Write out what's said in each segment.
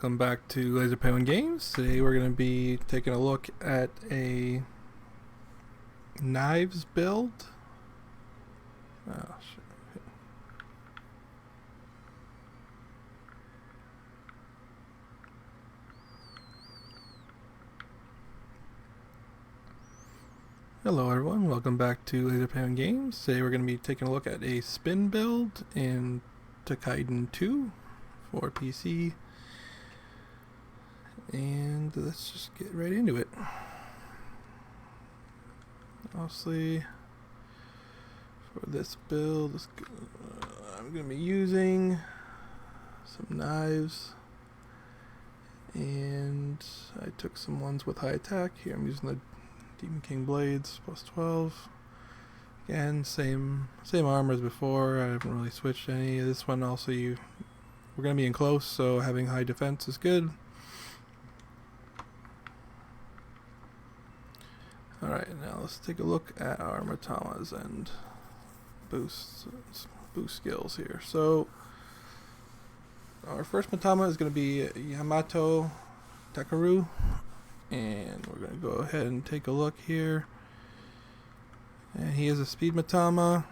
welcome back to Laser Penguin Games. Today we're going to be taking a look at a knives build. Oh, shit. Hello everyone, welcome back to Laser Penguin Games. Today we're going to be taking a look at a spin build in Toukiden 2 for PC. And let's just get right into it. Obviously, for this build, I'm going to be using some knives. And I took some ones with high attack. Here I'm using the Demon King Blades, plus 12. Again, same armor as before. I haven't really switched any. This one also, we're going to be in close, so having high defense is good. Alright, now let's take a look at our Mitamas and boost skills here. So, our first Mitama is going to be Yamato Takeru, and we're going to go ahead and take a look here. And he is a Speed Mitama,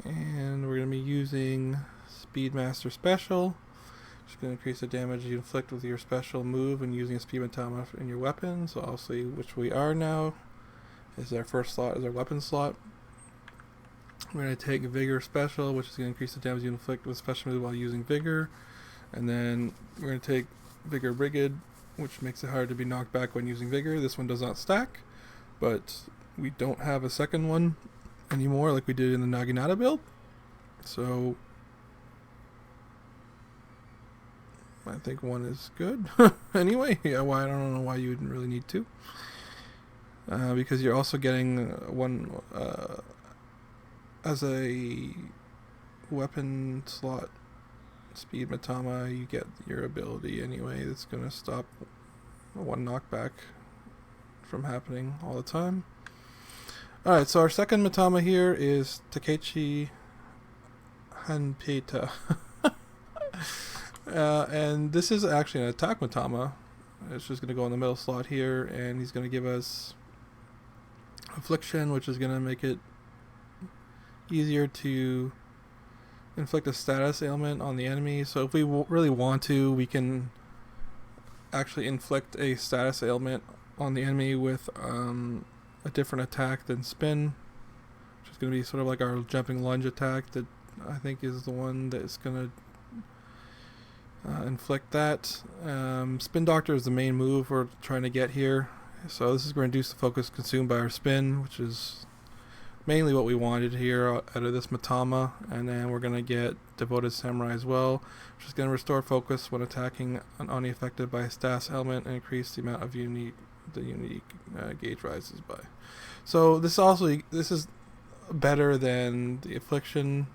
and we're going to be using Speedmaster Special, which is going to increase the damage you inflict with your special move and using a Speed Mitama in your weapon. So obviously, which we are now, is our first slot, is our weapon slot. We're going to take Vigor Special, which is going to increase the damage you inflict with special move while using Vigor. And then we're going to take Vigor Brigade, which makes it hard to be knocked back when using Vigor. This one does not stack, but we don't have a second one anymore like we did in the Naginata build. So I think one is good. Anyway, yeah, I don't know why you wouldn't really need two. Because you're also getting one as a weapon slot Speed Mitama. You get your ability anyway that's going to stop one knockback from happening all the time. Alright, so our second Mitama here is Takechi Hanpeta. And this is actually an attack Mitama. It's just going to go in the middle slot here, and he's going to give us Affliction, which is going to make it easier to inflict a status ailment on the enemy. So if we really want to, we can actually inflict a status ailment on the enemy with a different attack than Spin, which is going to be sort of like our jumping lunge attack that I think is the one that is going to inflict that. Spin Doctor is the main move we're trying to get here. So this is going to reduce the focus consumed by our spin, which is mainly what we wanted here out of this Mitama. And then we're going to get Devoted Samurai as well, which is going to restore focus when attacking an enemy affected by a status element and increase the amount of unique gauge rises by. So this is better than the Affliction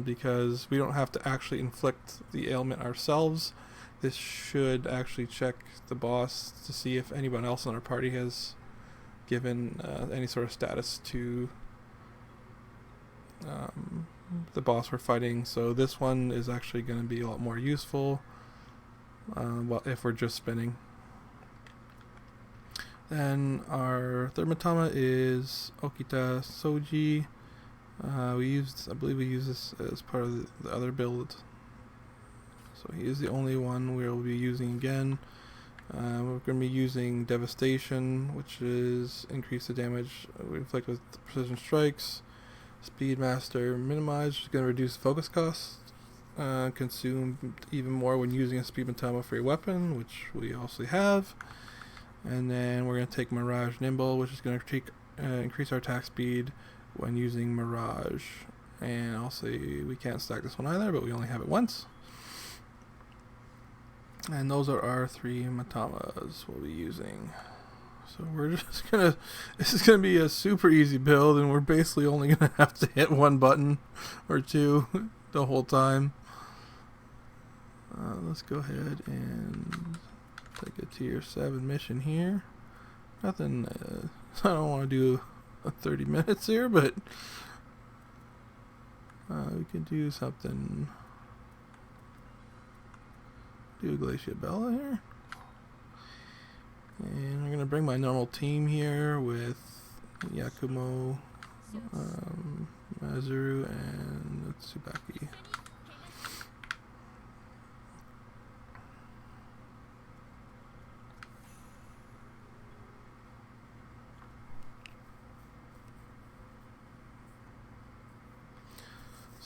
because we don't have to actually inflict the ailment ourselves. This should actually check the boss to see if anyone else in our party has given any sort of status to the boss we're fighting. So this one is actually going to be a lot more useful if we're just spinning. Then our third Mitama is Okita Soji. I believe we used this as part of the other build. So he is the only one we'll be using again. We're going to be using Devastation, which is increase the damage we inflict with precision strikes. Speedmaster Minimize, which is going to reduce focus costs. Consume even more when using a Speed Mitama for your weapon, which we also have. And then we're going to take Mirage Nimble, which is going to increase our attack speed when using Mirage. And also we can't stack this one either, but we only have it once. And those are our three Mitamas we'll be using. So we're just gonna, this is gonna be a super easy build, and we're basically only gonna have to hit one button or two the whole time. Let's go ahead and take a tier 7 mission here. Nothing, I don't want to do 30 minutes here, but we can do something do Glacia Bella here. And I'm going to bring my normal team here with Yakumo, Mazuru, and Tsubaki.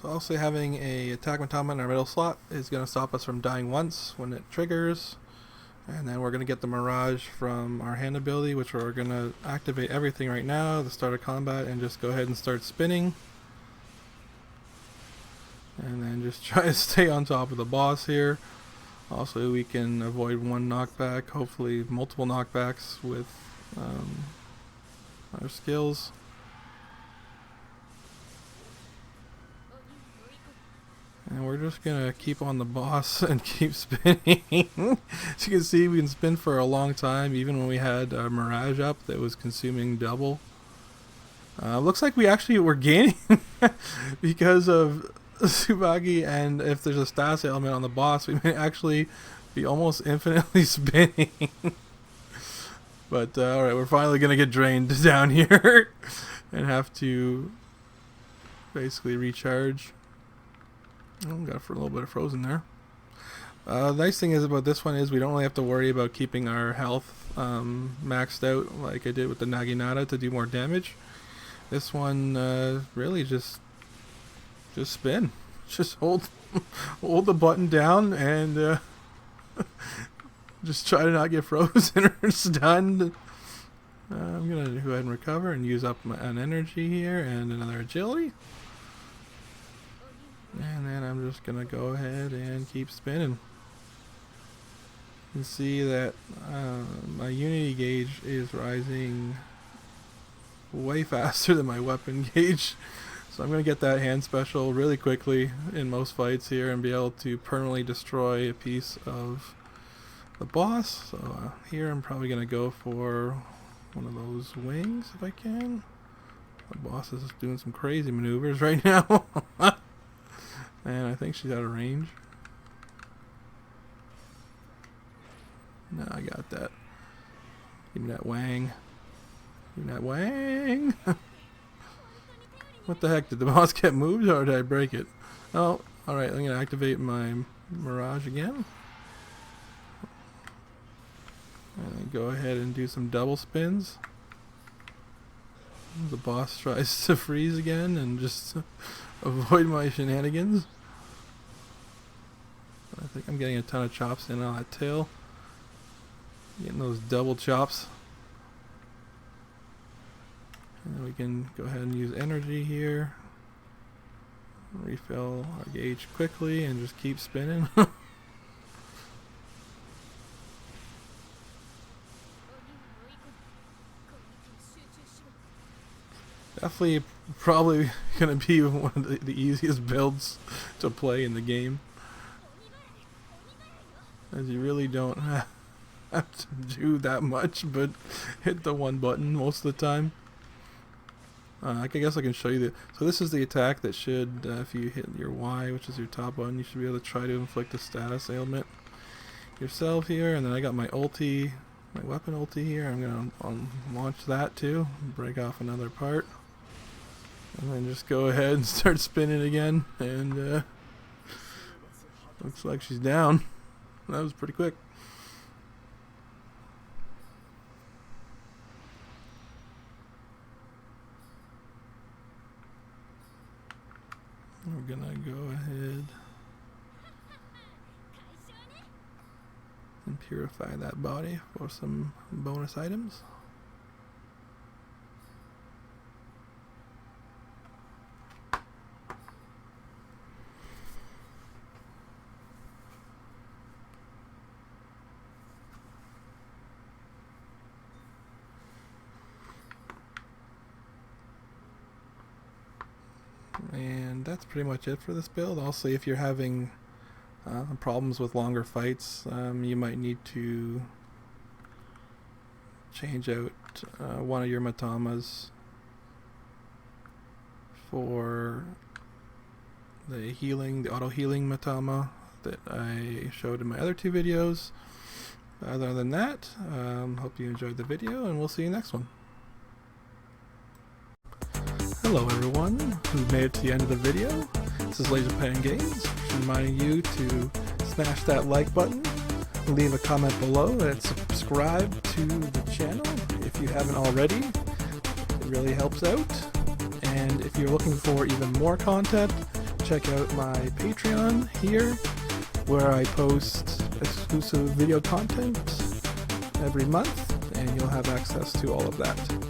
So also having a attack Mitama in our middle slot is going to stop us from dying once when it triggers. And then we're going to get the Mirage from our hand ability, which we're going to activate everything right now, the start of combat, and just go ahead and start spinning. And then just try to stay on top of the boss here. Also, we can avoid one knockback, hopefully multiple knockbacks with our skills. And we're just gonna keep on the boss and keep spinning. As you can see, we can spin for a long time, even when we had a Mirage up that was consuming double. Looks like we actually were gaining because of Tsubaki, and if there's a status element on the boss, we may actually be almost infinitely spinning. But alright, we're finally gonna get drained down here and have to basically recharge. Oh, got a little bit of frozen there. The nice thing is about this one is we don't really have to worry about keeping our health maxed out like I did with the Naginata to do more damage. This one really just spin. Just hold the button down and just try to not get frozen or stunned. I'm going to go ahead and recover and use up an energy here and another agility. And then I'm just going to go ahead and keep spinning. You can see that my unity gauge is rising way faster than my weapon gauge. So I'm going to get that hand special really quickly in most fights here and be able to permanently destroy a piece of the boss. So here I'm probably going to go for one of those wings if I can. The boss is doing some crazy maneuvers right now. And I think she's out of range. No, I got that. Give me that wang. Give me that wang. What the heck? Did the boss get moved or did I break it? Oh, alright. I'm going to activate my Mirage again. And go ahead and do some double spins. The boss tries to freeze again and just avoid my shenanigans. I think I'm getting a ton of chops in on that tail. Getting those double chops. And we can go ahead and use energy here. Refill our gauge quickly and just keep spinning. Definitely probably going to be one of the easiest builds to play in the game. As you really don't have to do that much but hit the one button most of the time. I guess I can show you so this is the attack that should, if you hit your Y, which is your top button, you should be able to try to inflict a status ailment yourself here. And then I got my ulti, my weapon ulti here. I'm going to launch that too, break off another part. And then just go ahead and start spinning again. And looks like she's down. That was pretty quick. We're gonna go ahead and purify that body for some bonus items. And that's pretty much it for this build. Also, if you're having problems with longer fights, you might need to change out one of your Mitamas for the healing, the auto healing Mitama that I showed in my other two videos. Other than that, hope you enjoyed the video, and we'll see you next one. Hello everyone who made it to the end of the video. This is Laser Pen Games, reminding you to smash that like button, leave a comment below, and subscribe to the channel if you haven't already. It really helps out. And if you're looking for even more content, check out my Patreon here, where I post exclusive video content every month, and you'll have access to all of that.